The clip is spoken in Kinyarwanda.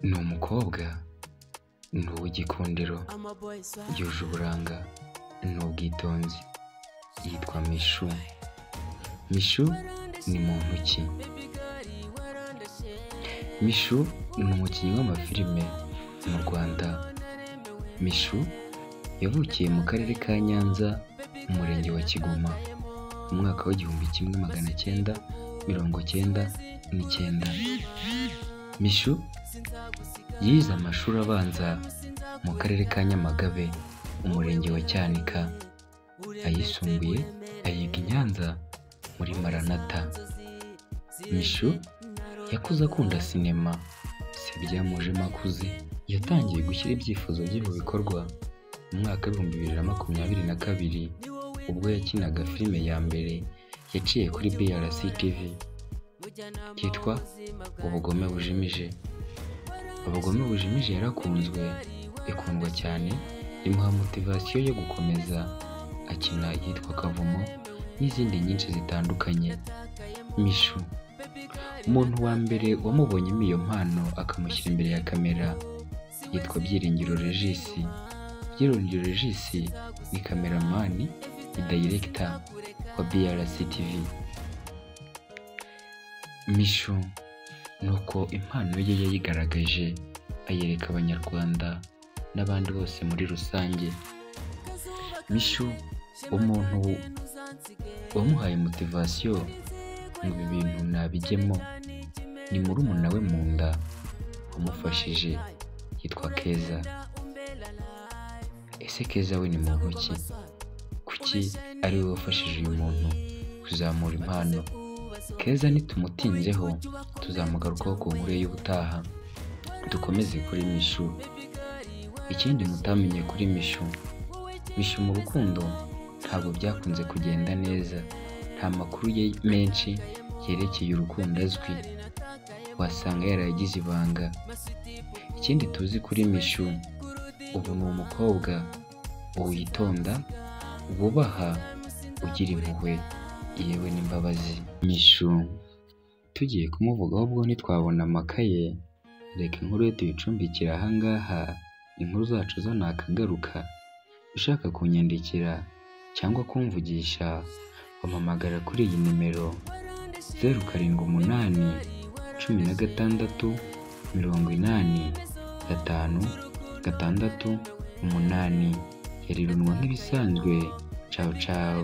Ni umukobwa, ni uw'igikundiro, yuje uburanga, ni ubwitonzi, yitwa Mishu. Mishu ni muntu ki? Mishu ni umukinnyi w'amafilime mu Rwanda. Mishu yavukiye mu karere ka Nyanza, mu murenge wa Kigoma, mu mwaka w'1999. Mishu yize amashuri abanza mu karere ka Nyamagabe, umurenge wa Cyanika, ayisumbuye ayiga i Nyanza muri Maranatha. Mishu yakuze akunda sinema, si ibyamujemo akuze. Yatangiye gushyira ibyifuzo bye mu bikorwa mu mwaka w'2022, ubwo yakinaga filime ya mbere yaciye kuri BRC TV yitwa Ubugome Bujimije. Ubugome Bujimije yarakunzwe, ikundwa cyane, imuha motivasiyo yo gukomeza akina iyitwa Kavumo n'izindi nyinshi zitandukanye. Mishu, umuntu wa mbere wamubonyemo iyo mpano akamushyira imbere ya kamera yitwa Byiringiro Regis. Byiringiro Regis ni kameramani, ni director wa BRC TV. Mishu nuko impano ye yayigaragaje, ayereka Abanyarwanda n'abandi bose muri rusange. Mishu, umuntu wamuhaye motivasiyo ngo ibi bintu nabijyemo ni murumuna we mu nda wamufashije, yitwa Keza. Ese Keza we ni muntu ki? Kuki ari we wafashije uyu muntu kuzamura impano? Keza nitumutinzeho tuzamugarukaho ku nkuru y'ubutaha. Dukomeze kuri Mishu. Ikindi mutamenye kuri Mishu, Mishu mu rukundo ntabwo byakunze kugenda neza. Nta makuru ye menshi yerekeye urukundo azwi, wasanga yarayagize ibanga. Ikindi tuzi kuri Mishu, ubu ni umukobwa witonda, wubaha, ugira impuhwe yewe n'imbabazi. Mishu tugiye kumuvugaho ubwo ntitwabona amakaye, reka inkuru ye tuyicumbikira ahangaha. Inkuru zacu zo nakagaruka. Ushaka kunyandikira cyangwa kumvugisha, wampamagara kuri iyi nimero 0788 16 85 6. Yarirunwa nk'ibisanzwe. Ciao ciao.